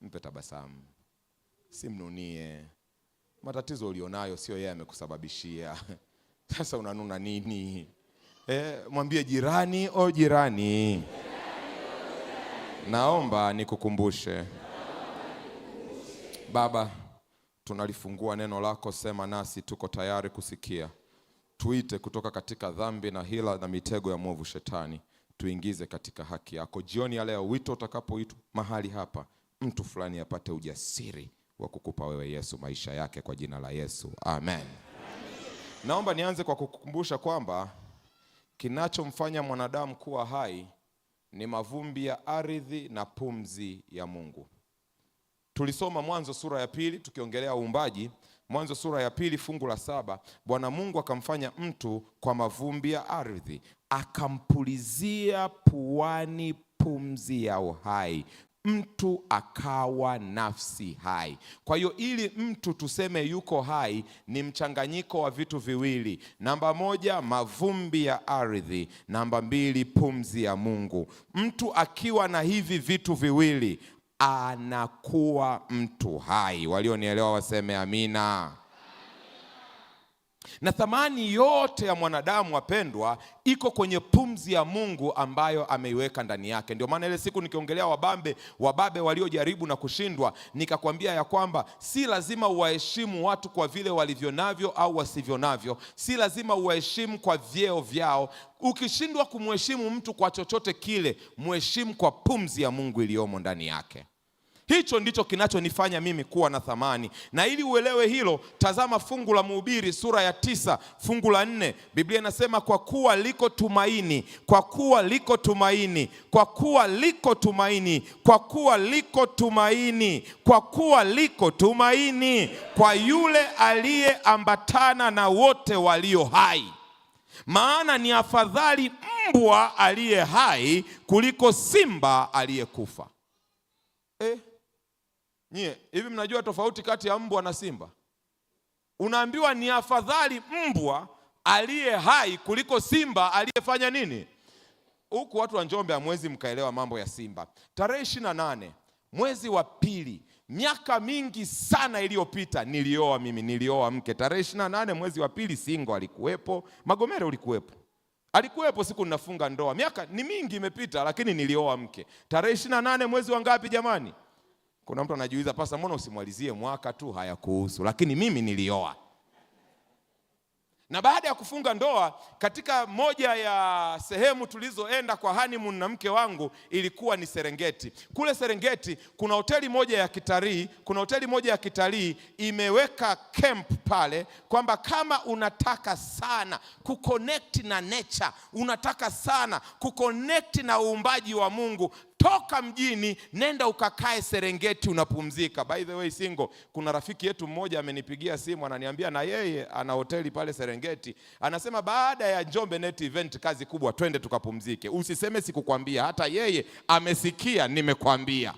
mpe tabasamu. Simnunie. Matatizo ulionayo sio yeye amekusababishia. Sasa unanuna nini? Mwambie jirani, o jirani, naomba nikukumbushe. Baba, tunalifungua neno lako, sema nasi, tuko tayari kusikia. Tuite kutoka katika dhambi na hila na mitego ya mwovu shetani, tuingize katika haki yako. Jioni ya leo wito utakapoitwa mahali hapa, mtu fulani apate ujasiri wa kukupa wewe Yesu maisha yake, kwa jina la Yesu. Amen. Naomba nianze kwa kukukumbusha kwamba kinachomfanya mwanadamu kuwa hai ni mavumbi ya ardhi na pumzi ya Mungu. Tulisoma Mwanzo sura ya 2 tukiongelea uumbaji. Mwanzo sura ya 2 fungu la 7, Bwana Mungu akamfanya mtu kwa mavumbi ya ardhi, akampulizia puani pumzi ya uhai, mtu akawa nafsi hai. Kwa hiyo ili mtu tuseme yuko hai ni mchanganyiko wa vitu viwili. Namba 1, mavumbi ya ardhi. Namba 2, pumzi ya Mungu. Mtu akiwa na hivi vitu viwili anakuwa mtu hai. Walionielewa waseme amina. Na thamani yote ya mwanadamu, wapendwa, iko kwenye pumzi ya Mungu ambayo ameiweka ndani yake. Ndio maana ile siku nikiongelea wababe waliojaribu na kushindwa, nikakwambia ya kwamba si lazima uwaheshimu watu kwa vile walivyo navyo au wasivyo navyo. Si lazima uwaheshimu kwa vyeo vyao. Ukishindwa kumheshimu mtu kwa chochote kile, mheshimu kwa pumzi ya Mungu iliyomo ndani yake. Hicho ndicho kinachonifanya mimi kuwa na thamani. Na ili uelewe hilo, tazama fungu la Mhubiri sura ya 9 fungu la 4. Biblia inasema kwa kuwa liko tumaini, kwa kuwa liko tumaini, kwa kuwa liko tumaini, kwa kuwa liko tumaini, kwa kuwa liko tumaini kwa yule aliyeambatana na wote walio hai. Maana ni afadhali mbwa aliye hai kuliko simba aliyekufa. Nyie, hivi mnajua tofauti kati ya mbwa na simba? Unaambiwa ni afadhali mbwa aliye hai kuliko simba aliyefanya nini? Huku watu wa Njombe hamwezi mkaelewa mambo ya simba. Tarehe 28 mwezi wa 2, miaka mingi sana iliyopita, nilioa mke. Tarehe 28 mwezi wa 2, Singo alikuwepo, Magomere ulikuwepo. Alikuwepo siku ninafunga ndoa. Miaka ni mingi imepita, lakini nilioa mke. Tarehe 28 mwezi wa ngapi jamani? Kuna mtu anajiuliza, pasa mbona usimalizie mwaka tu, hayakuhusu. Lakini mimi nilioa. Na baada ya kufunga ndoa, katika moja ya sehemu tulizoenda kwa honeymoon na mke wangu ilikuwa ni Serengeti. Kule Serengeti kuna hoteli moja ya kitalii, imeweka camp pale, kwamba kama unataka sana kuconnect na nature, unataka sana kuconnect na uumbaji wa Mungu, toka mjini nenda ukakae Serengeti unapumzika. By the way, Singo, kuna rafiki yetu mmoja amenipigia simu ananiambia na yeye ana hoteli pale Serengeti. Anasema baada ya Njombe Net Event kazi kubwa, twende tukapumzike. Usiseme sikukwambia, hata yeye amesikia nimekwambia.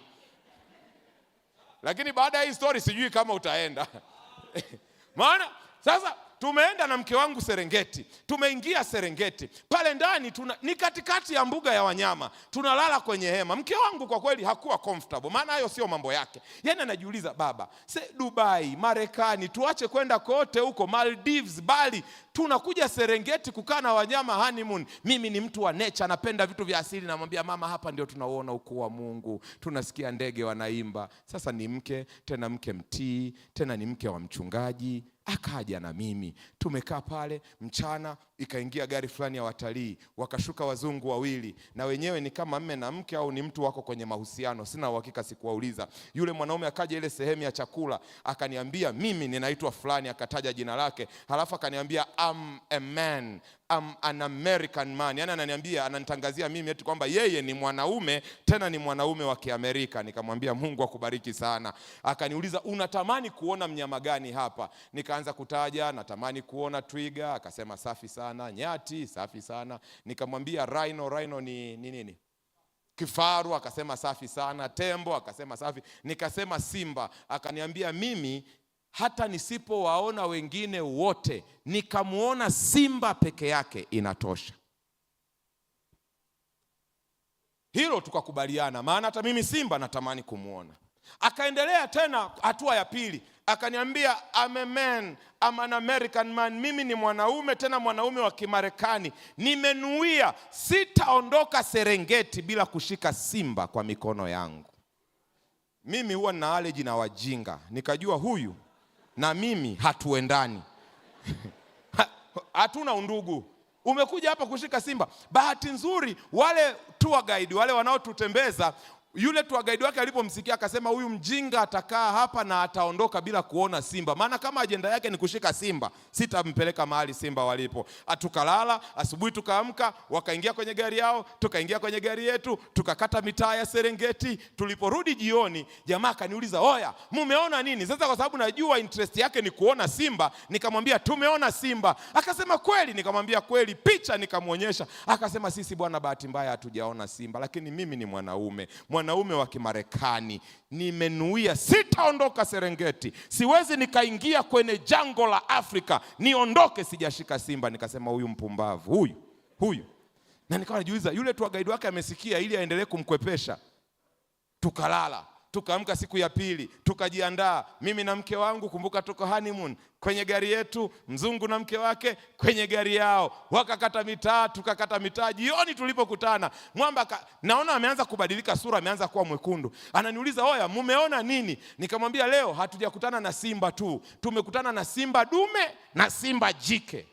Lakini baada ya hii story sijui kama utaenda. Maana sasa tumeenda na mke wangu Serengeti. Tumeingia Serengeti. Pale ndani ni katikati ya mbuga ya wanyama. Tunalala kwenye hema. Mke wangu kwa kweli hakuwa comfortable, maana hayo sio mambo yake. Yaani anajiuliza, baba, Dubai, Marekani, tuache kwenda kote huko, Maldives, Bali, tunakuja Serengeti kukaa na wanyama honeymoon. Mimi ni mtu wa nature, napenda vitu vya asili. Namwambia, mama, hapa ndio tunauona ukuu wa Mungu. Tunasikia ndege wanaimba. Sasa ni mke, tena mke mtii, tena ni mke wa mchungaji. Akaja na mimi, tumekaa pale mchana, ikaingia gari fulani ya watalii, wakashuka wazungu wawili, na wenyewe ni kama mme na mke au ni mtu wako kwenye mahusiano, sina uhakika, sikuwauliza. Yule mwanaume akaja ile sehemu ya chakula, akaniambia mimi ninaitwa fulani, akataja jina lake, halafu akaniambia I'm a man, I'm an American man. Yaani ananiambia, ananitangazia mimi eti kwamba yeye ni mwanaume, tena ni mwanaume wa Kiamerika. Nikamwambia Mungu akubariki sana. Akaniuliza, unatamani kuona mnyama gani hapa? Nikaanza kutaja, natamani kuona twiga. Akasema safi sana. Nyati, safi sana. Nikamwambia rhino ni nini? Kifaru. Akasema safi sana. Tembo. Akasema safi. Nikasema simba. Akaniambia mimi hata nisipowaona wengine wote, nikamuona simba peke yake inatosha. Hilo tukakubaliana, maana hata mimi simba natamani kumuona. Akaendelea tena hatua ya pili, akaniambia I'm a man, I'm an American man. Mimi ni mwanaume, tena mwanaume wa Kimarekani. Nimenuia sitaondoka Serengeti bila kushika simba kwa mikono yangu. Mimi huwa nina allergy na wajinga. Nikajua huyu na mimi hatuendani. Hatuna undugu. Umekuja hapa kushika simba. Bahati nzuri wale tour guide, wale wanaotutembeza, yule tour guide wake alipomsikia akasema huyu mjinga atakaa hapa na ataondoka bila kuona simba. Maana kama ajenda yake ni kushika simba, sitampeleka mahali simba walipo. Tukalala, asubuhi tukaamka, wakaingia kwenye gari yao, tukaingia kwenye gari yetu, tukakata mitaa ya Serengeti. Tuliporudi jioni, jamaa akaniuliza, "Oya, mumeona nini?" Sasa kwa sababu najua interest yake ni kuona simba, nikamwambia tumeona simba. Akasema kweli? Nikamwambia kweli. Picha nikamuonyesha. Akasema sisi bwana, bahati mbaya hatujaona simba, lakini mimi ni mwanaume wa Kimarekani, nimenuia sitaondoka Serengeti. Siwezi nikaingia kwenye jango la Afrika niondoke sijashika simba. Nikasema huyu mpumbavu huyu. Na nikawa najiuliza, yule tour guide wake amesikia ili aendelee kumkwepesha. Tukalala, tukaamka siku ya pili, tukajiandaa mimi na mke wangu. Kumbuka tuko honeymoon, kwenye gari yetu, mzungu na mke wake kwenye gari yao. Wakakata mitaa, tukakata mitaa. Jioni tulipokutana, mwamba naona ameanza kubadilika sura, ameanza kuwa mwekundu. Ananiuliza, "Oya, mumeona nini?" Nikamwambia leo hatujakutana na simba tu, tumekutana na simba dume na simba jike.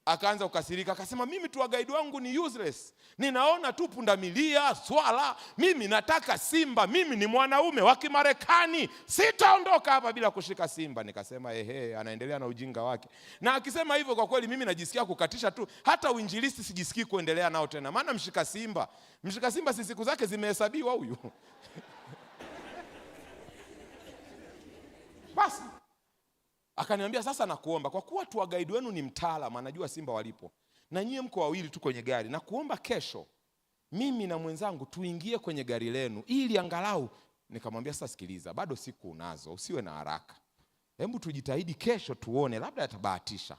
Akaanza kukasirika, akasema mimi tour guide wangu ni useless. Ninaona tu pundamilia, swala, mimi nataka simba. Mimi ni mwanaume wa Kimarekani, sitaondoka hapa bila kushika simba. Nikasema anaendelea na ujinga wake. Na akisema hivyo kwa kweli mimi najisikia kukatisha tu. Hata uinjilisti sijisikii kuendelea nao tena. Maana mshika simba si siku zake zimehesabiwa huyu. Basi akaniambia, sasa nakuomba, kwa kuwa tour guide wenu ni mtaalamu, anajua simba walipo, na nyie mko wawili tu kwenye gari, na kuomba kesho mimi na mwenzangu tuingie kwenye gari lenu ili angalau. Nikamwambia, sasa sikiliza, bado siku unazo, usiwe na haraka. Hebu tujitahidi kesho tuone, labda yatabahatisha.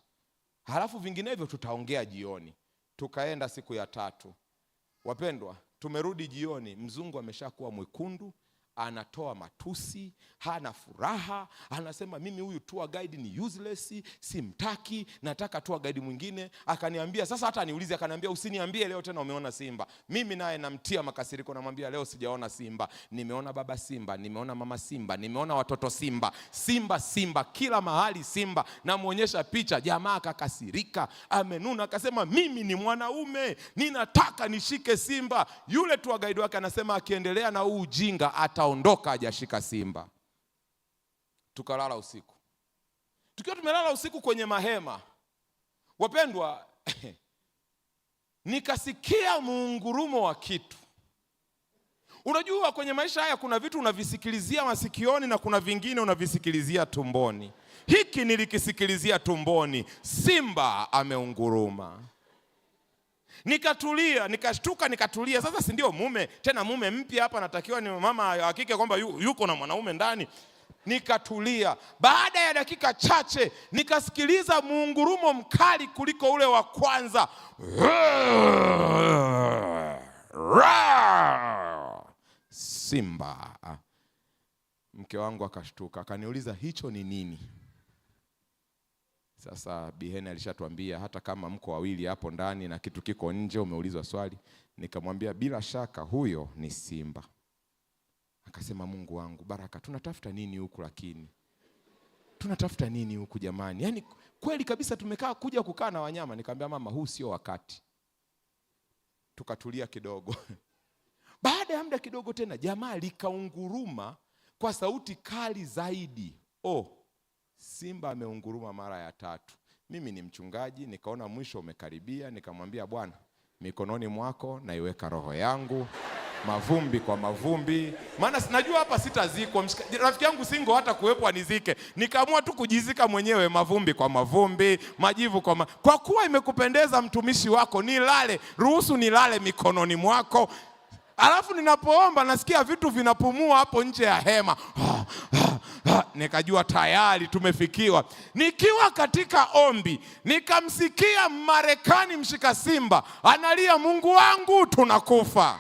Halafu vinginevyo tutaongea jioni. Tukaenda siku ya tatu. Wapendwa, tumerudi jioni, mzungu ameshakuwa mwekundu, anatoa matusi, hana furaha, anasema mimi huyu tour guide ni useless, simtaki, nataka tour guide mwingine. Akaniambia, sasa hata niulize, akaniambia usiniambie leo tena umeona simba. Mimi naye namtia makasiriko, namwambia leo sijaona simba, nimeona baba simba, nimeona mama simba, nimeona watoto simba, simba kila mahali simba. Namuonyesha picha, jamaa akakasirika, amenuna, akasema mimi ni mwanaume, ninataka nishike simba. Yule tour guide wake anasema akiendelea na ujinga ataondoka hajashika simba. Tukalala usiku. Tukiwa tumelala usiku kwenye mahema, wapendwa, nikasikia muungurumo wa kitu. Unajua kwenye maisha haya kuna vitu unavisikilizia masikioni na kuna vingine unavisikilizia tumboni. Hiki nilikisikilizia tumboni, simba ameunguruma. Nikatulia, nikashtuka, nikatulia. Sasa si ndio mume, tena mume mpya hapa, natakiwa ni mama hakika kwamba yuko na mwanaume ndani. Nikatulia. Baada ya dakika chache nikasikiliza muungurumo mkali kuliko ule wa kwanza. Simba. Mke wangu akashtuka, akaniuliza hicho ni nini? Sasa Bihene alishatuambia hata kama mko wawili hapo ndani na kitu kiko nje, umeulizwa swali. Nikamwambia bila shaka huyo ni simba. Akasema, Mungu wangu, Baraka, tunatafuta nini huku? Lakini tunatafuta nini huku jamani? Yaani kweli kabisa kukaa na wanyama. Nikamwambia mama, huu sio wakati. Tukatulia kidogo. Baada ya muda kidogo tena jamaa likaunguruma kwa sauti kali zaidi. Simba ameunguruma mara ya tatu. Mimi ni mchungaji, nikaona mwisho umekaribia, nikamwambia Bwana, mikononi mwako naiweka roho yangu, mavumbi kwa mavumbi. Maana sinajua hapa sitazikwa. Rafiki yangu singo hata kuwepo anizike. Nikaamua tu kujizika mwenyewe, mavumbi kwa mavumbi, majivu kwa kuwa imekupendeza mtumishi wako nilale, ruhusu nilale mikononi mwako. Alafu ninapoomba nasikia vitu vinapumua hapo nje ya hema. Nikajua tayari tumefikiwa. Nikiwa katika ombi, nikamsikia Marekani mshika simba analia, Mungu wangu tunakufa.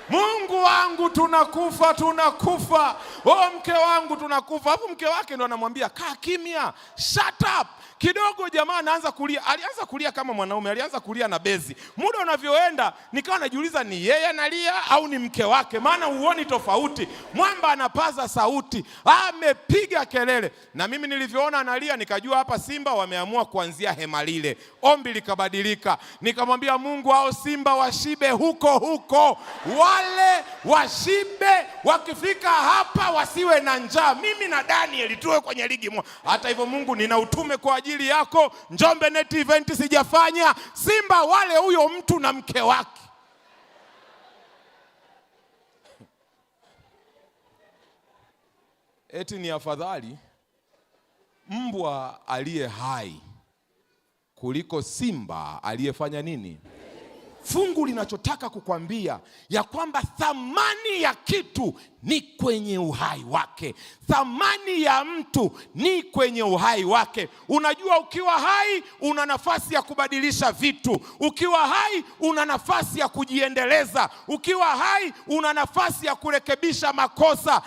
Mungu wangu tunakufa. Oh, mke wangu tunakufa. Hapo mke wake ndo anamwambia kaa kimya, shut up. Kidogo jamaa anaanza kulia. Alianza kulia kama mwanaume, alianza kulia na bezi. Muda unavyoenda nikawa najiuliza ni yeye analia au ni mke wake, maana huoni tofauti. Mwamba anapaza sauti, amepiga kelele. Na mimi nilivyoona analia nikajua hapa Simba wameamua kuanzia hema lile. Ombi likabadilika. Nikamwambia Mungu, hao Simba washibe huko. Wale washibe, wakifika hapa wasiwe na njaa. Mimi na Daniel tuwe kwenye ligi moja. Hata hivyo Mungu, nina utume kwa ajili yako. Njombe Net Event sijafanya. Simba wale huyo mtu na mke wake. Eti ni afadhali mbwa aliye hai kuliko simba aliyefanya nini? Fungu linachotaka kukwambia ya kwamba thamani ya kitu ni kwenye uhai wake. Thamani ya mtu ni kwenye uhai wake. Unajua, ukiwa hai una nafasi ya kubadilisha vitu. Ukiwa hai una nafasi ya kujiendeleza. Ukiwa hai una nafasi ya kurekebisha makosa.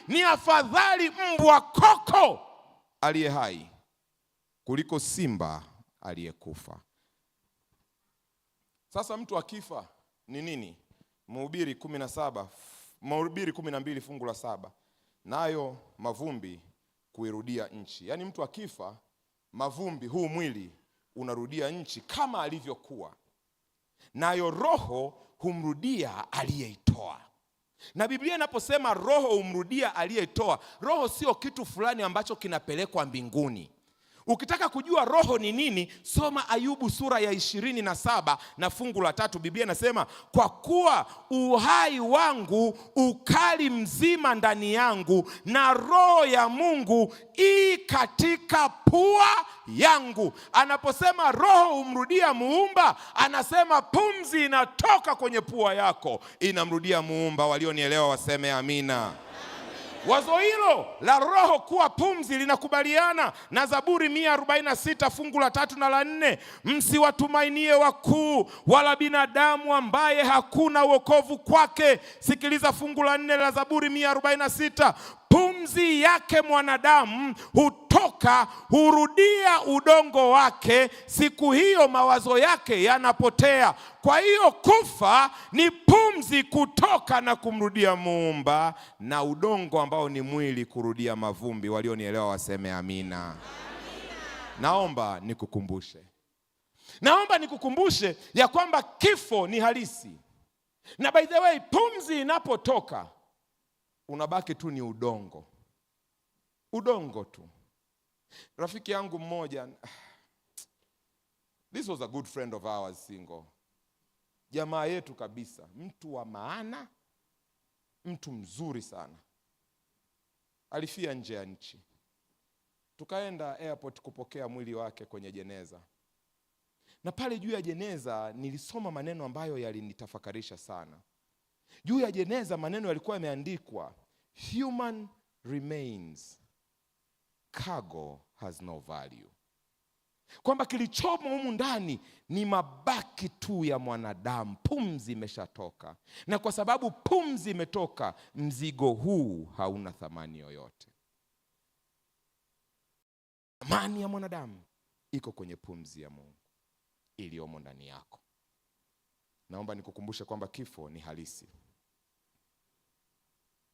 Ni afadhali mbwa koko aliye hai kuliko simba aliyekufa. Sasa mtu akifa ni nini? Mhubiri 12 fungu la 7. Nayo mavumbi kuirudia nchi. Yaani mtu akifa, mavumbi, huu mwili unarudia nchi kama alivyokuwa. Nayo roho humrudia aliyeitoa. Na Biblia inaposema roho humrudia aliyeitoa, roho sio kitu fulani ambacho kinapelekwa mbinguni. Ukitaka kujua roho ni nini, soma Ayubu sura ya 27 na fungu la 3. Biblia inasema, kwa kuwa uhai wangu ukali mzima ndani yangu, na roho ya Mungu i katika pua yangu. Anaposema roho humrudia muumba, anasema pumzi inatoka kwenye pua yako inamrudia muumba. Walionielewa waseme amina. Wazo hilo la roho kuwa pumzi linakubaliana na Zaburi 146 fungu la 3 na la 4. Msiwatumainie wakuu wala binadamu ambaye hakuna wokovu kwake. Sikiliza fungu la 4 la Zaburi 146. Pumzi yake mwanadamu hutoka, hurudia udongo wake, siku hiyo mawazo yake yanapotea. Kwa hiyo kufa ni pumzi kutoka na kumrudia muumba, na udongo ambao ni mwili kurudia mavumbi. Walionielewa waseme amina. Naomba nikukumbushe ya kwamba kifo ni halisi. Na by the way, pumzi inapotoka unabaki tu ni udongo tu. Rafiki yangu mmoja, this was a good friend of ours, single, jamaa yetu kabisa, mtu wa maana, mtu mzuri sana, alifia nje ya nchi. Tukaenda airport kupokea mwili wake kwenye jeneza. Na pale juu ya jeneza nilisoma maneno ambayo yalinitafakarisha sana. Juu ya jeneza maneno yalikuwa yameandikwa, human remains, cargo has no value. Kwamba kilichomo humu ndani ni mabaki tu ya mwanadamu. Pumzi imeshatoka, na kwa sababu pumzi imetoka, mzigo huu hauna thamani yoyote. Thamani ya mwanadamu iko kwenye pumzi ya Mungu iliyomo ndani yako. Naomba nikukumbushe kwamba kifo ni halisi.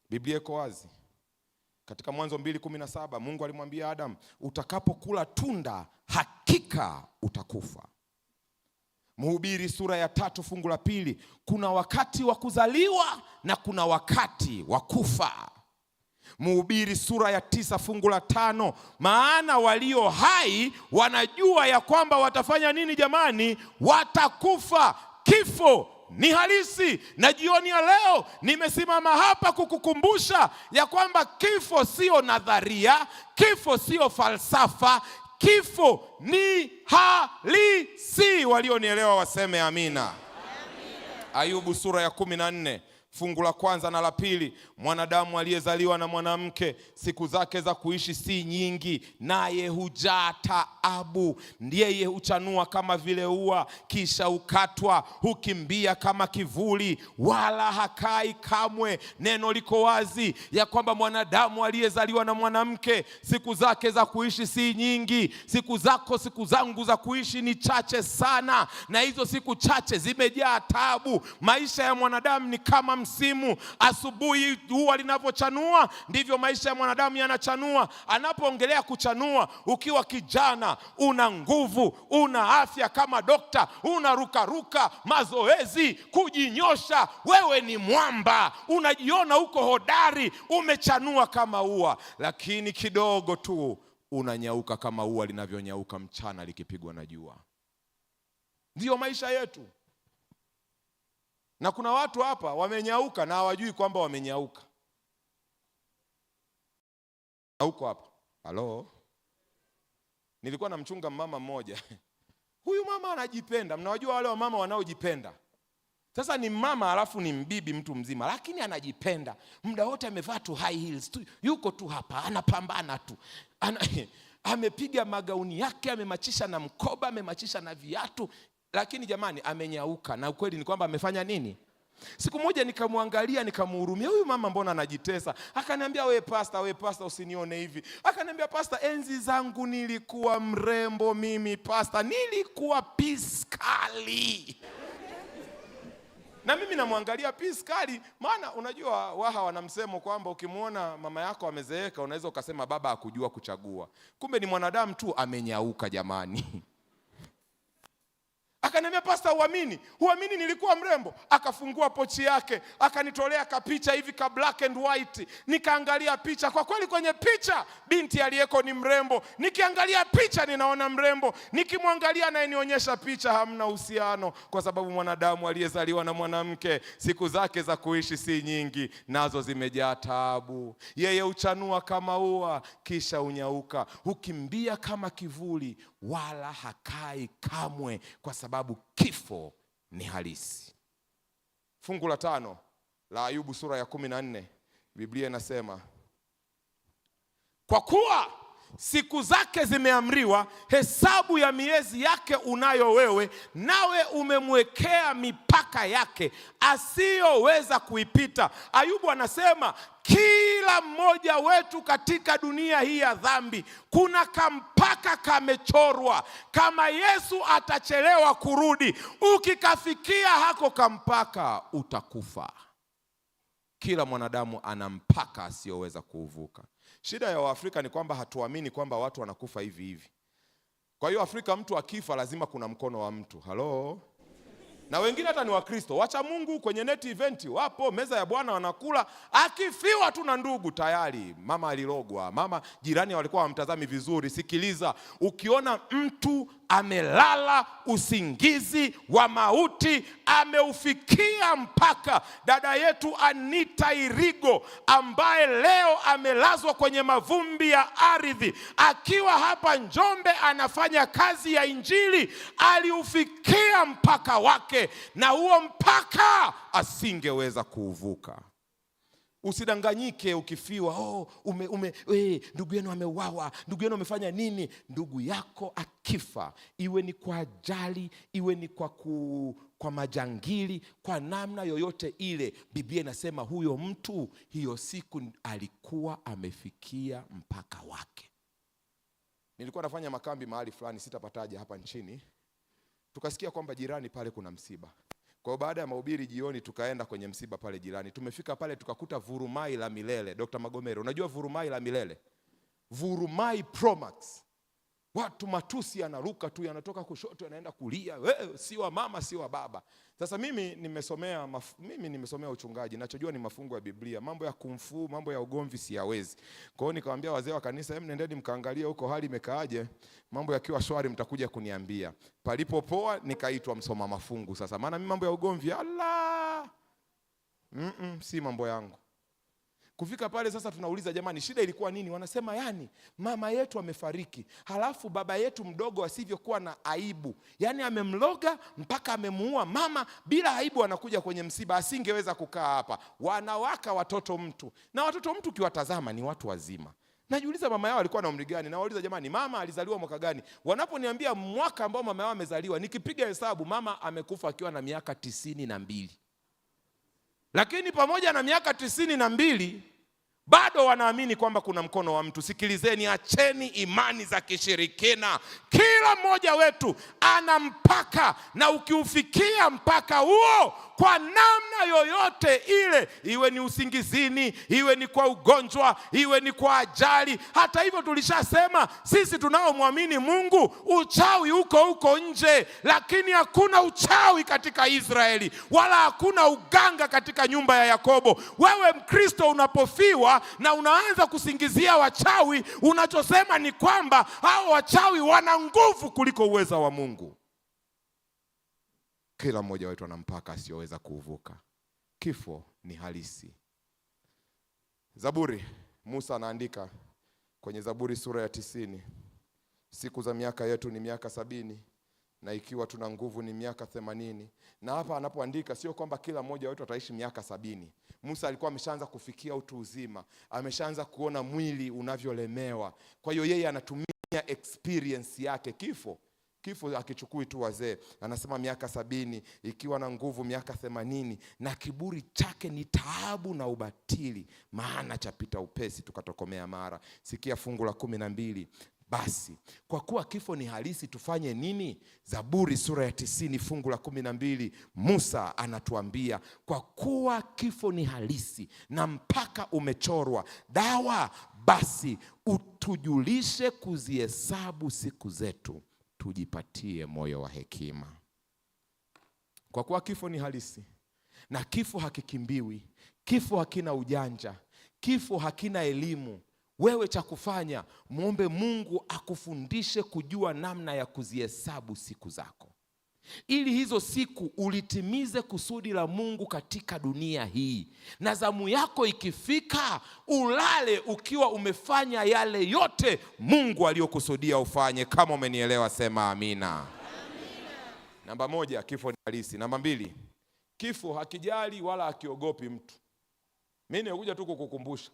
Biblia iko wazi. Katika Mwanzo 2:17 Mungu alimwambia Adam, utakapokula tunda hakika utakufa. Mhubiri sura ya 3 fungu la 2, kuna wakati wa kuzaliwa na kuna wakati wa kufa. Mhubiri sura ya 9 fungu la 5, maana walio hai wanajua ya kwamba watafanya nini jamani? Watakufa. Kifo ni halisi, na jioni ya leo nimesimama hapa kukukumbusha ya kwamba kifo sio nadharia, kifo sio falsafa, kifo ni halisi. Walionielewa waseme amina. Ayubu sura ya 14 Fungu la kwanza na la pili, mwanadamu aliyezaliwa na mwanamke siku zake za kuishi si nyingi, naye hujaa taabu. Ndiye huchanua kama vile ua, kisha ukatwa, hukimbia kama kivuli, wala hakai kamwe. Neno liko wazi ya kwamba mwanadamu aliyezaliwa na mwanamke siku zake za kuishi si nyingi. Siku zako, siku zangu za kuishi ni chache sana, na hizo siku chache zimejaa taabu. Maisha ya mwanadamu ni kama msimu. Asubuhi huwa linavyochanua ndivyo maisha ya mwanadamu yanachanua. Anapoongelea kuchanua, ukiwa kijana una nguvu, una afya kama dokta, unarukaruka, mazoezi, kujinyosha, wewe ni mwamba, unajiona uko hodari, umechanua kama ua. Lakini kidogo tu unanyauka kama ua linavyonyauka mchana likipigwa na jua. Ndiyo maisha yetu. Na kuna watu hapa wamenyauka na hawajui kwamba wamenyauka. Huko hapa. Halo. Nilikuwa namchunga mama mmoja. Huyu mama anajipenda. Mnawajua wale wa mama wanaojipenda. Sasa ni mama alafu ni mbibi, mtu mzima, lakini anajipenda. Muda wote amevaa tu high heels tu. Yuko tu hapa, anapambana tu. Amepiga magauni yake, amemachisha na mkoba, amemachisha na viatu. Lakini jamani, amenyauka. Na ukweli ni kwamba amefanya nini? Siku moja nikamwangalia, nikamhurumia, huyu mama mbona anajitesa? Akaniambia, we pastor usinione hivi. Akaniambia, pastor, enzi zangu nilikuwa mrembo mimi pastor, nilikuwa piskali. Na mimi namwangalia piskali, maana unajua Waha wana msemo kwamba ukimwona mama yako amezeeka unaweza ukasema baba hakujua kuchagua. Kumbe ni mwanadamu tu amenyauka jamani. Akaniambia, pastor, huamini nilikuwa mrembo? Akafungua pochi yake, akanitolea kapicha hivi ka black and white. Nikaangalia picha, kwa kweli kwenye picha binti aliyeko ni mrembo. Nikiangalia picha ninaona mrembo, nikimwangalia anayenionyesha picha hamna uhusiano, kwa sababu mwanadamu aliyezaliwa na mwanamke siku zake za kuishi si nyingi, nazo zimejaa taabu. Yeye huchanua kama ua, kisha unyauka, hukimbia kama kivuli, wala hakai kamwe, kwa sababu kifo ni halisi. Fungu la 5 la Ayubu sura ya 14, Biblia inasema, kwa kuwa siku zake zimeamriwa, hesabu ya miezi yake unayo wewe, nawe umemwekea mipaka yake asiyoweza kuipita. Ayubu anasema kila mmoja wetu katika dunia hii ya dhambi kuna kampaka kamechorwa. Kama Yesu atachelewa kurudi, ukikafikia hako kampaka utakufa. Kila mwanadamu ana mpaka asiyoweza kuuvuka. Shida ya Waafrika ni kwamba hatuamini kwamba watu wanakufa hivi hivi. Kwa hiyo Afrika mtu akifa lazima kuna mkono wa mtu. Halo? Na wengine hata ni Wakristo, wacha Mungu, kwenye net event wapo, meza ya Bwana wanakula, akifiwa tu na ndugu tayari mama alirogwa, mama jirani walikuwa wamtazami vizuri. Sikiliza, ukiona mtu amelala usingizi wa mauti, ameufikia mpaka. Dada yetu Anita Irigo ambaye leo amelazwa kwenye mavumbi ya ardhi akiwa hapa Njombe anafanya kazi ya injili, aliufikia mpaka wake, na huo mpaka asingeweza kuuvuka. Usidanganyike ukifiwa, ndugu yenu ameuawa, ndugu yenu amefanya nini. Ndugu yako akifa, iwe ni kwa ajali, iwe ni kwa majangili, kwa namna yoyote ile, Biblia inasema huyo mtu hiyo siku alikuwa amefikia mpaka wake. Nilikuwa nafanya makambi mahali fulani, sitapataja hapa nchini. Tukasikia kwamba jirani pale kuna msiba. Kwa baada ya mahubiri jioni tukaenda kwenye msiba pale jirani. Tumefika pale tukakuta vurumai la milele. Dr. Magomero, unajua vurumai la milele? Vurumai Pro Max. Watu matusi yanaruka tu, yanatoka kushoto yanaenda kulia. Wewe si wa mama, si wa baba. Sasa mimi nimesomea uchungaji. Ninachojua ni mafungu ya Biblia. Mambo ya kumfu, mambo ya ugomvi siyawezi. Kwa hiyo nikamwambia wazee wa kanisa, nendeni mkaangalia huko hali imekaaje. Mambo yakiwa shwari mtakuja kuniambia. Palipopoa nikaitwa msoma mafungu. Sasa maana mimi mambo ya ugomvi si mambo yangu. Kufika pale sasa tunauliza jamani, shida ilikuwa nini? Wanasema yani mama yetu amefariki, halafu baba yetu mdogo asivyokuwa na aibu, yani amemloga mpaka amemuua mama bila aibu, anakuja kwenye msiba, asingeweza kukaa hapa. Wanawaka watoto mtu, na watoto mtu kiwatazama ni watu wazima. Najiuliza mama yao alikuwa na umri gani? Nawauliza jamani, mama alizaliwa mwaka gani? Wanaponiambia mwaka ambao mama yao amezaliwa, nikipiga hesabu mama amekufa akiwa na miaka 92. Lakini pamoja na miaka 92 bado wanaamini kwamba kuna mkono wa mtu. Sikilizeni, acheni imani za kishirikina. Kila mmoja wetu ana mpaka, na ukiufikia mpaka huo kwa namna yoyote ile, iwe ni usingizini, iwe ni kwa ugonjwa, iwe ni kwa ajali. Hata hivyo tulishasema sisi tunaomwamini Mungu, uchawi uko nje, lakini hakuna uchawi katika Israeli, wala hakuna uganga katika nyumba ya Yakobo. Wewe Mkristo unapofiwa na unaanza kusingizia wachawi, unachosema ni kwamba hao wachawi wana nguvu kuliko uweza wa Mungu. Kila mmoja wetu ana mpaka asiyoweza kuuvuka. Kifo ni halisi. Zaburi, Musa anaandika kwenye Zaburi sura ya 90, siku za miaka yetu ni miaka 70, na ikiwa tuna nguvu ni miaka 80. Na hapa anapoandika sio kwamba kila mmoja wetu ataishi miaka 70. Musa alikuwa ameshaanza kufikia utu uzima, ameshaanza kuona mwili unavyolemewa. Kwa hiyo yeye anatumia experience yake. Kifo akichukui tu wazee. Anasema miaka 70, ikiwa na nguvu miaka 80, na kiburi chake ni taabu na ubatili, maana chapita upesi tukatokomea mara. Sikia fungu la 12. Basi kwa kuwa kifo ni halisi tufanye nini? Zaburi sura ya 90 fungu la 12, Musa anatuambia kwa kuwa kifo ni halisi na mpaka umechorwa dawa, basi utujulishe kuzihesabu siku zetu, tujipatie moyo wa hekima. Kwa kuwa kifo ni halisi, na kifo hakikimbiwi, kifo hakina ujanja, kifo hakina elimu. Wewe cha kufanya, muombe Mungu akufundishe kujua namna ya kuzihesabu siku zako, ili hizo siku ulitimize kusudi la Mungu katika dunia hii, na zamu yako ikifika ulale ukiwa umefanya yale yote Mungu aliyokusudia ufanye. Kama umenielewa sema amina. Amina. Namba 1, kifo ni halisi. Namba 2, kifo hakijali wala hakiogopi mtu. Mimi nakuja tu kukukumbusha,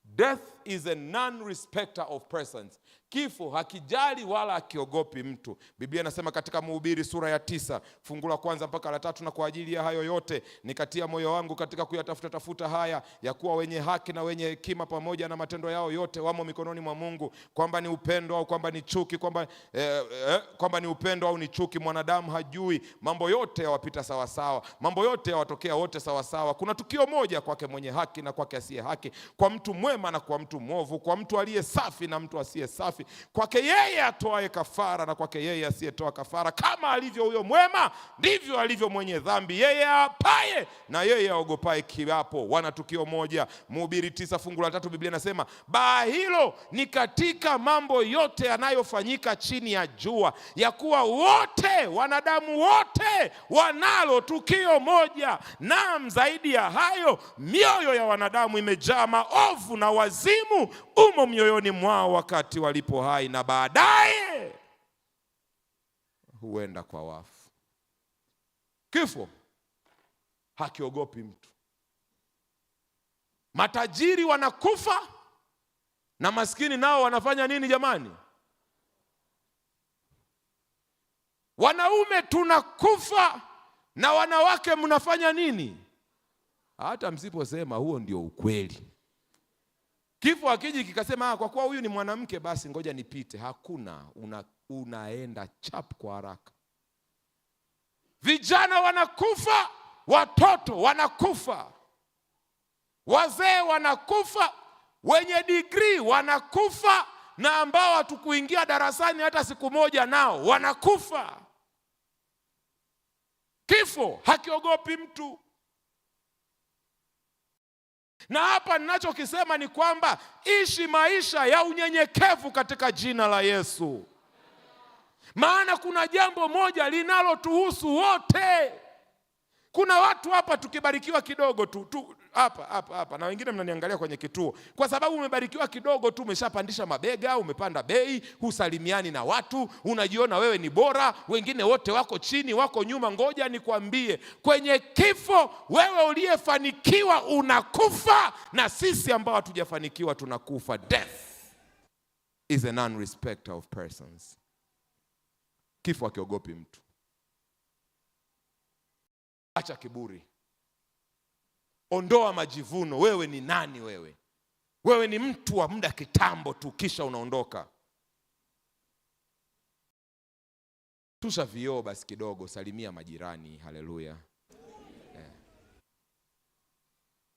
death is a non-respecter of persons. Kifo hakijali wala hakiogopi mtu. Biblia inasema katika Mhubiri sura ya 9 fungu la 1 mpaka la 3, na kwa ajili ya hayo yote nikatia moyo wangu katika kuyatafuta haya, ya kuwa wenye haki na wenye hekima pamoja na matendo yao yote wamo mikononi mwa Mungu, kwamba ni upendo au kwamba ni chuki, kwamba ni upendo au ni chuki mwanadamu hajui. Mambo yote yawapita sawa sawa, mambo yote yawatokea wote sawa sawa. Kuna tukio moja kwake mwenye haki na kwake asiye haki, kwa mtu mwema na kwa mtu mwovu, kwa mtu aliye safi na mtu asiye safi, kwake yeye atoaye kafara na kwake yeye asiyetoa kafara. Kama alivyo huyo mwema, ndivyo alivyo mwenye dhambi, yeye apaye na yeye aogopaye kiapo. Wana tukio moja. Mhubiri 9 fungu la 3, Biblia inasema baa hilo ni katika mambo yote yanayofanyika chini ya jua, ya kuwa wote, wanadamu wote wanalo tukio moja. Naam, zaidi ya hayo, mioyo ya wanadamu imejaa maovu na wazimu umo mioyoni mwao wakati walipo hai, na baadaye huenda kwa wafu. Kifo hakiogopi mtu. Matajiri wanakufa na maskini nao wanafanya nini jamani? Wanaume tunakufa na wanawake mnafanya nini? Hata msiposema huo ndio ukweli. Kifo hakiji kikasema kwa kuwa huyu ni mwanamke basi ngoja nipite. Hakuna, unaenda chap kwa haraka. Vijana wanakufa, watoto wanakufa, wazee wanakufa, wenye degree wanakufa, na ambao hatukuingia darasani hata siku moja nao wanakufa. Kifo hakiogopi mtu. Na hapa ninachokisema ni kwamba ishi maisha ya unyenyekevu katika jina la Yesu. Maana kuna jambo moja linalotuhusu wote. Kuna watu hapa tukibarikiwa kidogo tu hapa na wengine mnaniangalia kwenye kituo, kwa sababu umebarikiwa kidogo tu umeshapandisha mabega, umepanda bei, husalimiani na watu, unajiona wewe ni bora, wengine wote wako chini, wako nyuma. Ngoja nikwambie, kwenye kifo wewe uliyefanikiwa unakufa, na sisi ambao hatujafanikiwa tunakufa. Death is a non-respecter of persons. Kifo hakiogopi mtu. Acha kiburi. Ondoa majivuno. Wewe ni nani wewe? Wewe ni mtu wa muda kitambo tu, kisha unaondoka. Tusha vioo basi kidogo, salimia majirani. Haleluya.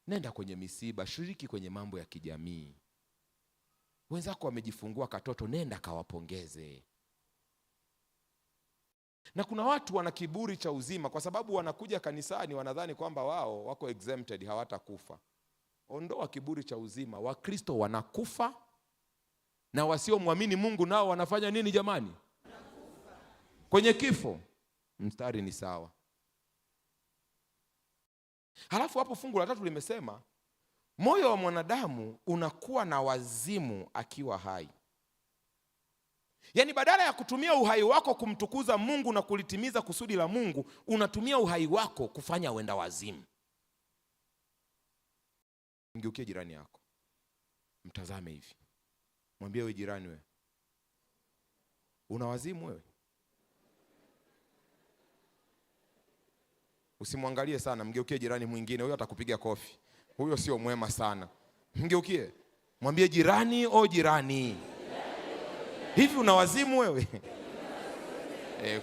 Nenda kwenye misiba, shiriki kwenye mambo ya kijamii. Wenzako wamejifungua katoto, nenda kawapongeze. Na kuna watu wana kiburi cha uzima kwa sababu wanakuja kanisani wanadhani kwamba wao wako exempted, hawatakufa. Ondoa kiburi cha uzima. Wakristo wanakufa, na wasiomwamini Mungu nao wanafanya nini jamani? Wanakufa. Kwenye kifo mstari ni sawa. Halafu hapo fungu la 3 limesema moyo wa mwanadamu unakuwa na wazimu akiwa hai. Yaani badala ya kutumia uhai wako kumtukuza Mungu na kulitimiza kusudi la Mungu, unatumia uhai wako kufanya wenda wazimu. Ngeukie jirani yako, mtazame hivi, mwambie wewe jirani, wewe una wazimu wewe? Usimwangalie sana, mgeukie jirani mwingine, huyo atakupiga kofi. Huyo sio mwema sana. Mgeukie, mwambie jirani, o jirani, hivi una wazimu wewe?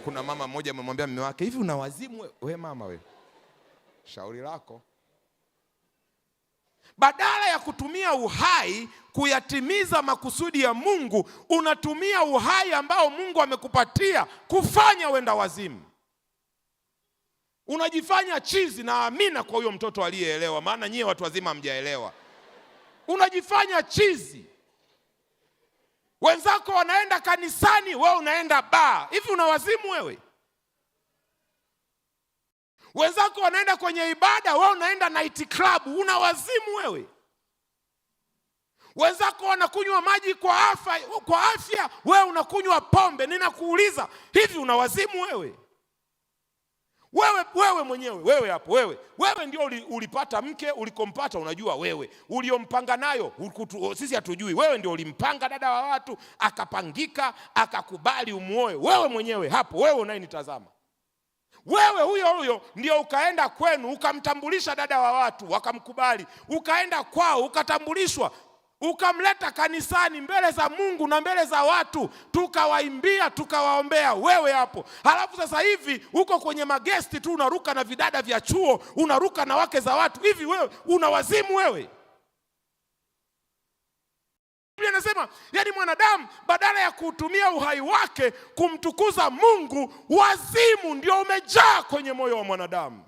Kuna mama mmoja amemwambia mume wake, hivi una wazimu wewe? Wewe mama wewe, shauri lako. Badala ya kutumia uhai kuyatimiza makusudi ya Mungu, unatumia uhai ambao Mungu amekupatia kufanya wenda wazimu. Unajifanya chizi, na amina kwa huyo mtoto aliyeelewa, maana nyie watu wazima hamjaelewa. Unajifanya chizi. Wenzako wanaenda kanisani, wewe unaenda baa. Hivi una wazimu wewe? Wenzako wanaenda kwenye ibada, wewe unaenda night club. Una wazimu wewe? Wenzako wanakunywa maji kwa afya, wewe unakunywa pombe. Ninakuuliza, hivi una wazimu wewe? Wewe mwenyewe, wewe hapo, wewe ndio ulipata mke, ulikompata unajua wewe. Uliompanga nayo sisi hatujui. Wewe ndio ulimpanga dada wa watu, akapangika, akakubali umuoe. Wewe mwenyewe hapo, wewe unayenitazama. Wewe huyo ndio ukaenda kwenu, ukamtambulisha dada wa watu, wakamkubali. Ukaenda kwao, ukatambulishwa, ukamleta kanisani mbele za Mungu na mbele za watu, tukawaimbia, tukawaombea. Wewe hapo. Halafu sasa hivi uko kwenye magesti tu, unaruka na vidada vya chuo, unaruka na wake za watu. Hivi wewe una wazimu wewe? Biblia inasema, yaani mwanadamu badala ya kutumia uhai wake kumtukuza Mungu, wazimu ndio umejaa kwenye moyo wa mwanadamu.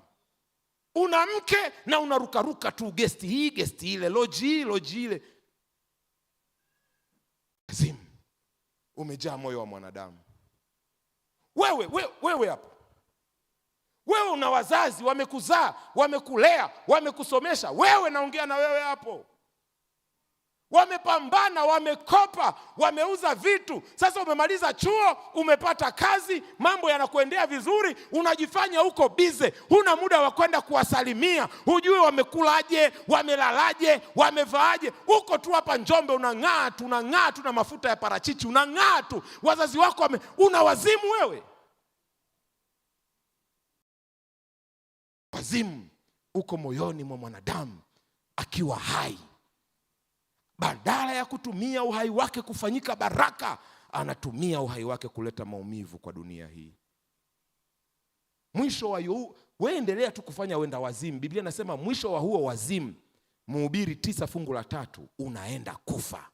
Una mke na unarukaruka tu, gesti hii, gesti ile, loji ile. Wazimu umejaa moyo wa mwanadamu. Wewe hapo. Wewe una wazazi wamekuzaa, wamekulea, wamekusomesha. Wewe naongea na wewe hapo. Wamepambana, wamekopa, wameuza vitu. Sasa umemaliza chuo, umepata kazi, mambo yanakuendea vizuri, unajifanya uko bize. Huna muda wa kwenda kuwasalimia. Hujui wamekulaje, wamelalaje, wamevaaje. Uko tu hapa Njombe unang'aa tu na mafuta ya parachichi, unang'aa tu. Wazazi wako una wazimu wewe? Wazimu uko moyoni mwa mwanadamu akiwa hai. Badala ya kutumia uhai wake kufanyika baraka, anatumia uhai wake kuleta maumivu kwa dunia hii. Mwisho wa wewe endelea tu kufanya wenda wazimu. Biblia inasema mwisho wa huo wazimu, Mhubiri 9 fungu la 3, unaenda kufa.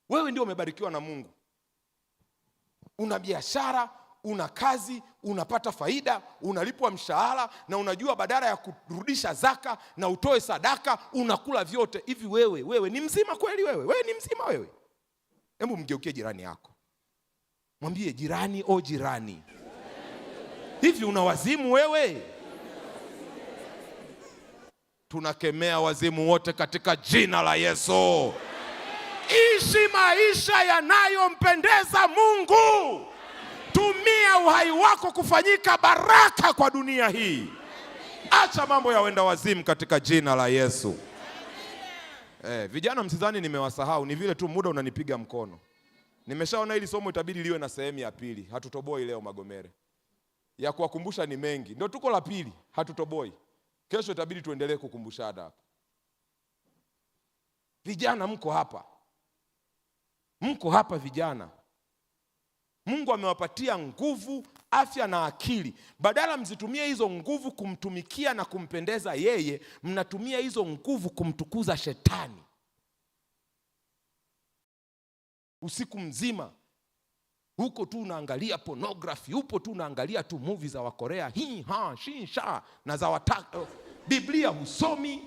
Wewe ndio umebarikiwa na Mungu. Una biashara, una kazi, unapata faida, unalipwa mshahara, na unajua badala ya kurudisha zaka na utoe sadaka, unakula vyote. Hivi wewe ni mzima kweli wewe? Wewe ni mzima wewe? Hebu mgeukie jirani yako, Mwambie jirani, o jirani, hivi una wazimu wewe? Tunakemea wazimu wote katika jina la Yesu. Ishi maisha yanayompendeza Mungu. Tumia uhai wako kufanyika baraka kwa dunia hii. Acha mambo ya wenda wazimu katika jina la Yesu. Vijana msidhani nimewasahau, ni vile tu muda unanipiga mkono. Nimeshaona hili somo itabidi liwe na sehemu ya pili. Hatutoboi leo Magomere. Ya kuwakumbusha ni mengi. Ndio tuko la pili, hatutoboi. Kesho itabidi tuendelee kukumbushana hapa. Vijana mko hapa. Mko hapa vijana. Mungu amewapatia nguvu, afya na akili. Badala mzitumie hizo nguvu kumtumikia na kumpendeza yeye, mnatumia hizo nguvu kumtukuza shetani. Usiku mzima huko tu unaangalia pornography, upo tu unaangalia tu movie za Wakorea, sha na za Biblia husomi,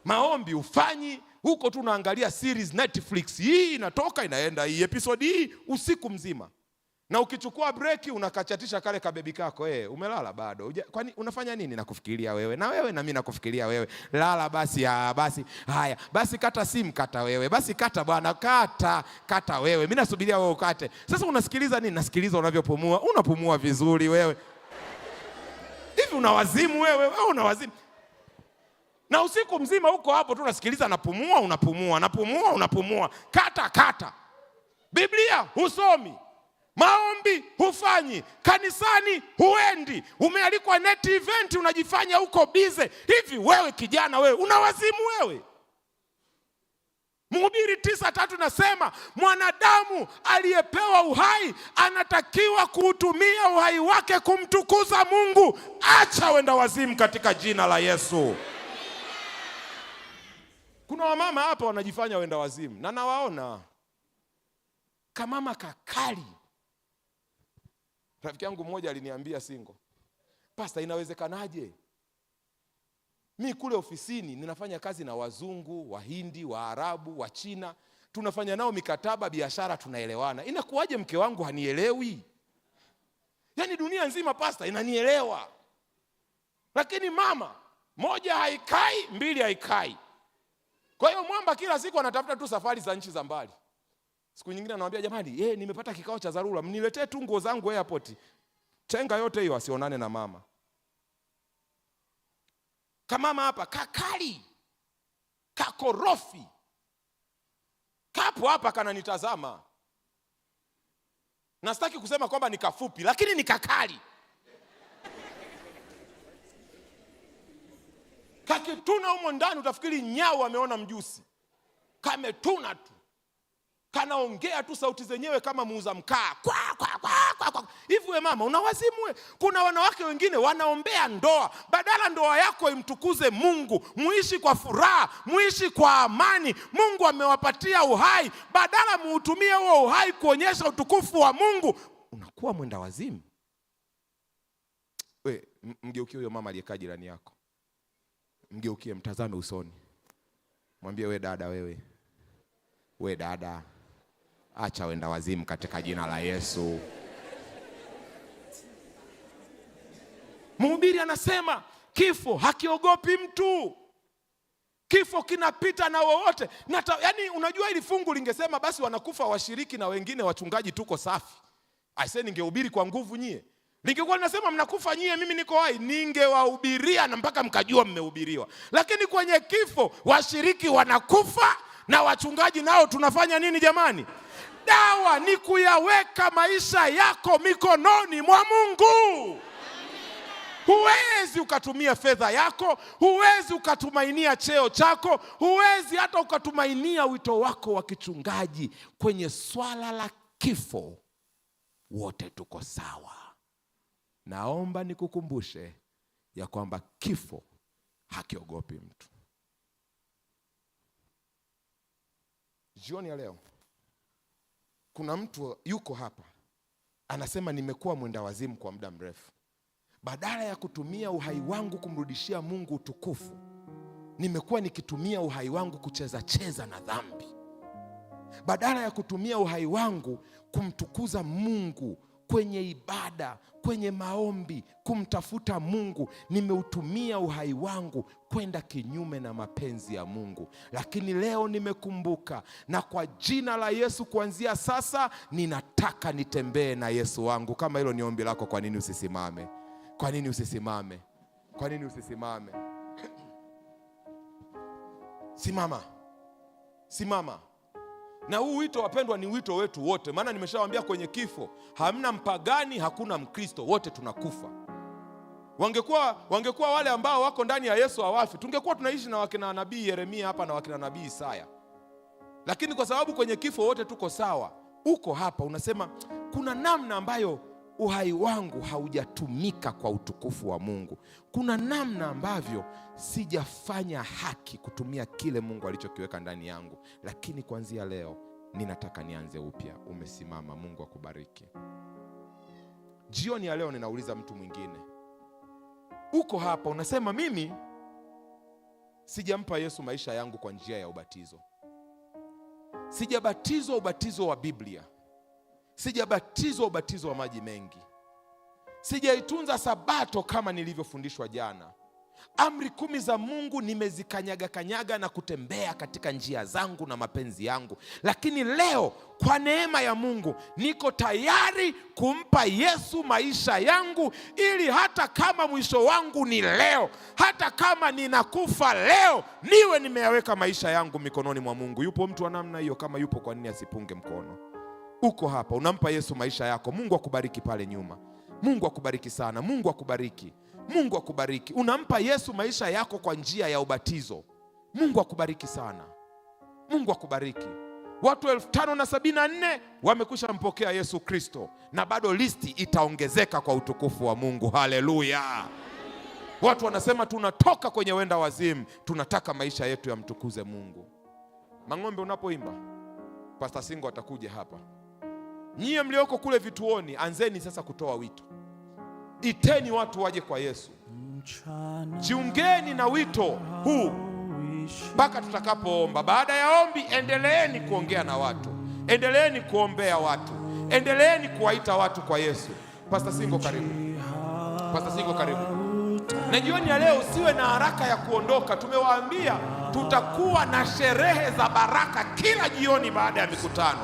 maombi ufanyi, huko tu unaangalia series Netflix, hii inatoka inaenda, hii episode hii, usiku mzima. Na ukichukua breki unakachatisha kale kabebi kako, umelala bado. Kwani unafanya nini? Nakufikiria wewe. Na wewe na mimi nakufikiria wewe. Lala basi, basi. Haya, basi kata simu, kata wewe. Basi kata bwana, kata wewe. Mimi nasubiria wewe ukate. Sasa unasikiliza nini? Nasikiliza unavyopumua. Unapumua vizuri wewe. Hivi una wazimu wewe? Wewe una wazimu. Na usiku mzima huko hapo tu unasikiliza, napumua, unapumua, napumua, unapumua. Kata. Biblia husomi. Maombi hufanyi, kanisani huendi, umealikwa net event unajifanya huko bize. Hivi wewe kijana wewe una wazimu wewe? Mhubiri 9:3 nasema mwanadamu aliyepewa uhai anatakiwa kuutumia uhai wake kumtukuza Mungu. Acha wenda wazimu katika jina la Yesu. Kuna wamama hapa wanajifanya wenda wazimu na nawaona kamama kakali. Rafiki yangu mmoja aliniambia single, Pastor, inawezekanaje? Mimi kule ofisini ninafanya kazi na wazungu, Wahindi, Waarabu, Wachina. Tunafanya nao mikataba, biashara, tunaelewana. Inakuwaje mke wangu hanielewi? Yaani dunia nzima Pastor inanielewa. Lakini mama, moja haikai, mbili haikai. Kwa hiyo mwamba kila siku anatafuta tu safari za nchi za mbali. Siku nyingine anamwambia jamani, nimepata kikao cha dharura, mniletee tu nguo zangu airport. Tenga yote hiyo asionane na mama. Kama mama hapa kakali, kakorofi. Kapo hapa kananitazama. Na sitaki kusema kwamba ni kafupi, lakini ni kakali. Kakituna humo ndani utafikiri nyau ameona mjusi. Kametuna tu. Kanaongea tu sauti zenyewe kama muuza mkaa. Hivi we mama unawazimu we? Kuna wanawake wengine wanaombea ndoa. Badala ndoa yako imtukuze Mungu, muishi kwa furaha, muishi kwa amani. Mungu amewapatia uhai. Badala muutumie huo uhai kuonyesha utukufu wa Mungu, unakuwa mwenda wazimu. We mgeukie huyo mama aliyekaa jirani yako. Mgeukie, mtazame usoni. Mwambie, we dada wewe. We dada, acha wenda wazimu katika jina la Yesu. Mhubiri anasema kifo hakiogopi mtu. Kifo kinapita na wowote. Yaani unajua hili fungu lingesema basi wanakufa washiriki na wengine wachungaji tuko safi. Aisee, ningehubiri kwa nguvu nyie. Lingekuwa linasema mnakufa nyie, mimi niko hai, ningewahubiria na mpaka mkajua mmehubiriwa. Lakini kwenye kifo washiriki wanakufa na wachungaji nao tunafanya nini jamani? Dawa ni kuyaweka maisha yako mikononi mwa Mungu. Huwezi ukatumia fedha yako, huwezi ukatumainia cheo chako, huwezi hata ukatumainia wito wako wa kichungaji. Kwenye swala la kifo wote tuko sawa. Naomba nikukumbushe ya kwamba kifo hakiogopi mtu. Jioni ya leo kuna mtu yuko hapa anasema nimekuwa mwenda wazimu kwa muda mrefu. Badala ya kutumia uhai wangu kumrudishia Mungu utukufu, nimekuwa nikitumia uhai wangu kucheza na dhambi. Badala ya kutumia uhai wangu kumtukuza Mungu kwenye ibada, kwenye maombi, kumtafuta Mungu, nimeutumia uhai wangu kwenda kinyume na mapenzi ya Mungu. Lakini leo nimekumbuka, na kwa jina la Yesu kuanzia sasa ninataka nitembee na Yesu wangu. Kama hilo ni ombi lako, kwa nini usisimame? Kwa nini usisimame? Kwa nini usisimame? Simama. Simama. Na huu wito wapendwa ni wito wetu wote. Maana nimeshawaambia kwenye kifo hamna mpagani, hakuna Mkristo, wote tunakufa. Wangekuwa wale ambao wako ndani ya Yesu hawafi, tungekuwa tunaishi na wakina nabii Yeremia hapa na wakina nabii Isaya. Lakini kwa sababu kwenye kifo wote tuko sawa, uko hapa unasema kuna namna ambayo uhai wangu haujatumika kwa utukufu wa Mungu. Kuna namna ambavyo sijafanya haki kutumia kile Mungu alichokiweka ndani yangu. Lakini kuanzia leo ninataka nianze upya. Umesimama, Mungu akubariki. Jioni ya leo ninauliza mtu mwingine. Uko hapa unasema mimi sijampa Yesu maisha yangu kwa njia ya ubatizo. Sijabatizwa ubatizo wa Biblia. Sijabatizwa ubatizo wa maji mengi. Sijaitunza sabato kama nilivyofundishwa jana. Amri 10 za Mungu nimezikanyaga na kutembea katika njia zangu na mapenzi yangu. Lakini leo kwa neema ya Mungu niko tayari kumpa Yesu maisha yangu, ili hata kama mwisho wangu ni leo, hata kama ninakufa leo, niwe nimeyaweka maisha yangu mikononi mwa Mungu. Yupo mtu wa namna hiyo? Kama yupo, kwa nini asipunge mkono? Uko hapa unampa Yesu maisha yako. Mungu akubariki pale nyuma. Mungu akubariki sana. Mungu akubariki. Mungu akubariki. Unampa Yesu maisha yako kwa njia ya ubatizo. Mungu akubariki sana. Mungu akubariki. Watu 5,074 wamekwisha mpokea Yesu Kristo, na bado listi itaongezeka kwa utukufu wa Mungu. Haleluya. Watu wanasema tunatoka kwenye wenda wazimu, tunataka maisha yetu yamtukuze Mungu. Mang'ombe, unapoimba Pastor Singo atakuja hapa. Nyie mlioko kule vituoni, anzeni sasa kutoa wito. Iteni watu waje kwa Yesu. Jiungeni na wito huu mpaka tutakapoomba. Baada ya ombi, endeleeni kuongea na watu, endeleeni kuombea watu, endeleeni kuwaita watu kwa Yesu. Pastor Singo karibu. Pastor Singo karibu. Na jioni ya leo usiwe na haraka ya kuondoka. Tumewaambia tutakuwa na sherehe za baraka kila jioni baada ya mikutano.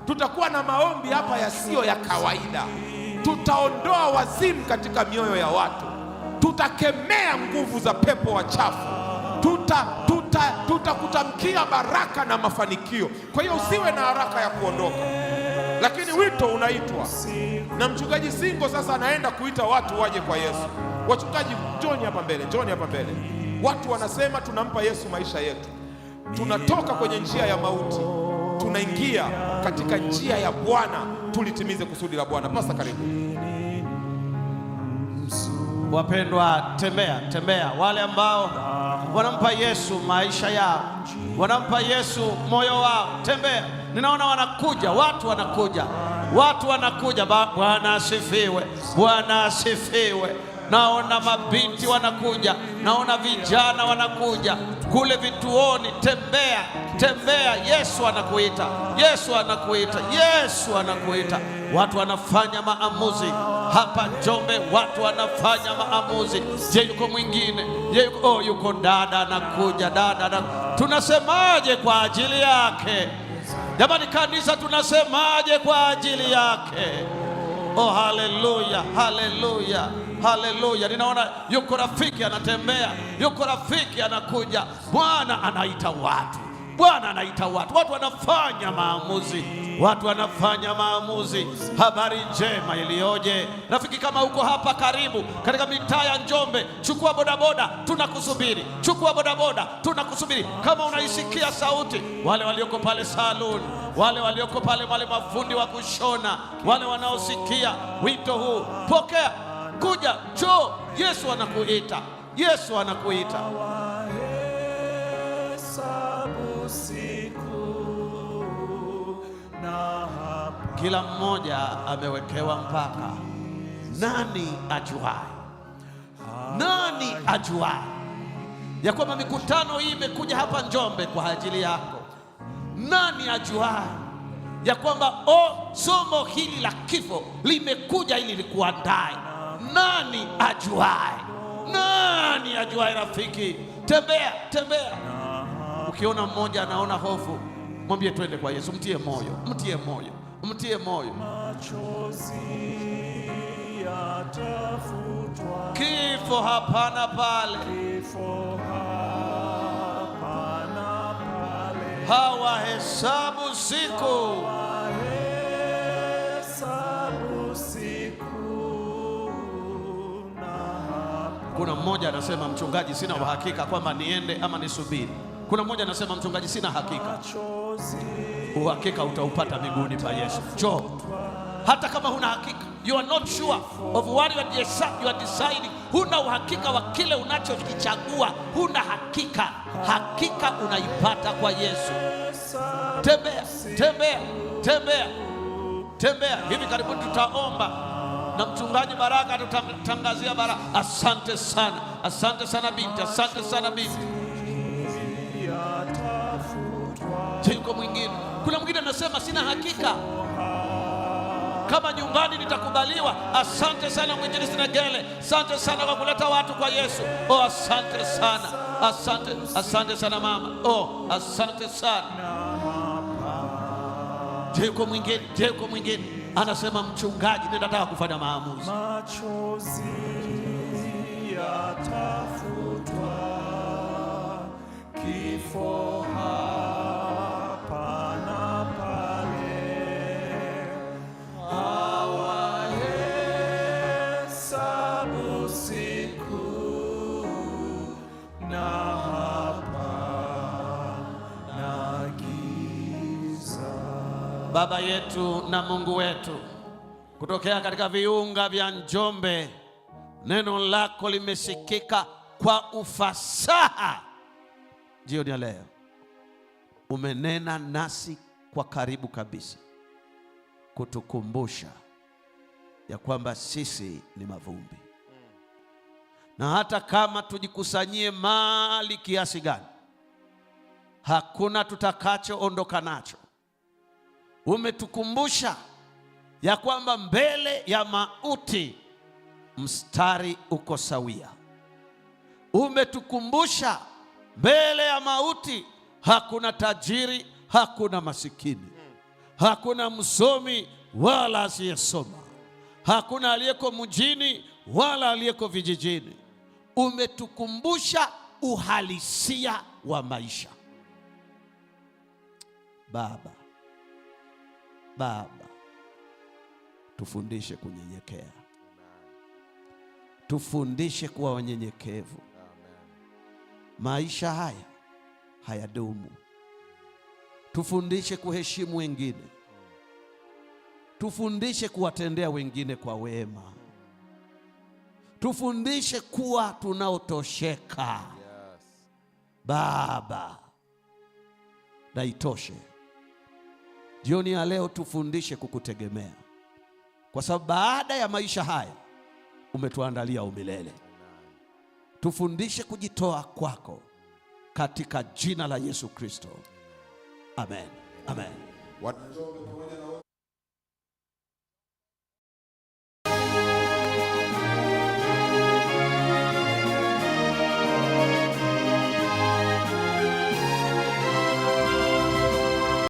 Tutakuwa na maombi hapa yasiyo ya kawaida. Tutaondoa wazimu katika mioyo ya watu. Tutakemea nguvu za pepo wachafu. Tutakutamkia baraka na mafanikio. Kwa hiyo usiwe na haraka ya kuondoka. Lakini wito unaitwa. Na mchungaji Singo sasa anaenda kuita watu waje kwa Yesu. Wachungaji, njoni hapa mbele, njoni hapa mbele. Watu wanasema tunampa Yesu maisha yetu. Tunatoka kwenye njia ya mauti, tunaingia katika njia ya Bwana, tulitimize kusudi la Bwana. Pasa karibu. Wapendwa, tembea. Wale ambao wanampa Yesu maisha yao, wanampa Yesu moyo wao, tembea. Ninaona wanakuja, watu wanakuja. Bwana asifiwe, Bwana asifiwe. Naona mabinti wanakuja, naona vijana wanakuja kule vituoni. Tembea. Yesu anakuita, Yesu anakuita. Watu wanafanya maamuzi hapa Njombe, watu wanafanya maamuzi. Je, yuko mwingine? Yuko dada anakuja, tunasemaje kwa ajili yake? Jamani kanisa, tunasemaje kwa ajili yake? Oh, haleluya. Ninaona yuko rafiki anatembea, yuko rafiki anakuja. Bwana anaita watu. Watu wanafanya maamuzi. Habari njema iliyoje. Rafiki, kama uko hapa karibu katika mitaa ya Njombe, chukua bodaboda, tunakusubiri. Kama unaisikia sauti, wale walioko pale saluni, wale walioko pale, wale mafundi wa kushona, wale wanaosikia wito huu, pokea, kuja, njoo. Yesu anakuita. Kila mmoja amewekewa mpaka. Nani ajuaye ya kwamba mikutano hii imekuja hapa Njombe kwa ajili yako? Nani ajuaye ya kwamba somo hili la kifo limekuja ili likuandae. Nani ajuae? Nani ajuae? Rafiki, tembea. Ukiona mmoja anaona hofu, mwambie twende kwa Yesu. Mtie moyo. Kifo hapana pale, hawahesabu siku. Kuna mmoja anasema, mchungaji, sina uhakika kwamba niende ama nisubiri. Kuna mmoja anasema, mchungaji, sina hakika. Uhakika utaupata miguuni pa Yesu. Njoo. Hata kama huna hakika, you are not sure of what you are deciding. Huna uhakika wa kile unachokichagua, huna hakika. Hakika unaipata kwa Yesu. Tembea. Hivi karibuni tutaomba na mchungaji Baraka tutamtangazia baraka. Asante sana binti. Yuko mwingine. Kuna mwingine anasema, sina hakika kama nyumbani nitakubaliwa. Asante sana mwinjilisti Negele, asante sana kwa kuleta watu kwa Yesu. Asante sana. Asante sana mama. Asante sana. Yuko mwingine anasema, mchungaji, ninataka kufanya maamuzi. Machozi yatafutwa, kifo hapa na pale, hawahesabu siku na hapa na giza. Baba yetu na Mungu wetu, kutokea katika viunga vya Njombe, neno lako limesikika kwa ufasaha jioni ya leo. Umenena nasi kwa karibu kabisa, kutukumbusha ya kwamba sisi ni mavumbi, na hata kama tujikusanyie mali kiasi gani, hakuna tutakachoondoka nacho. Umetukumbusha ya kwamba mbele ya mauti mstari uko sawia. Umetukumbusha mbele ya mauti hakuna tajiri, hakuna masikini, hakuna msomi wala asiyesoma, hakuna aliyeko mjini wala aliyeko vijijini. Umetukumbusha uhalisia wa maisha. Baba, tufundishe kunyenyekea. Tufundishe kuwa wanyenyekevu. Maisha haya hayadumu. Tufundishe kuheshimu wengine. Tufundishe kuwatendea wengine kwa wema. Tufundishe kuwa tunaotosheka. Baba, na itoshe. Jioni ya leo tufundishe kukutegemea, kwa sababu baada ya maisha haya umetuandalia umilele. Tufundishe kujitoa kwako katika jina la Yesu Kristo. Amen.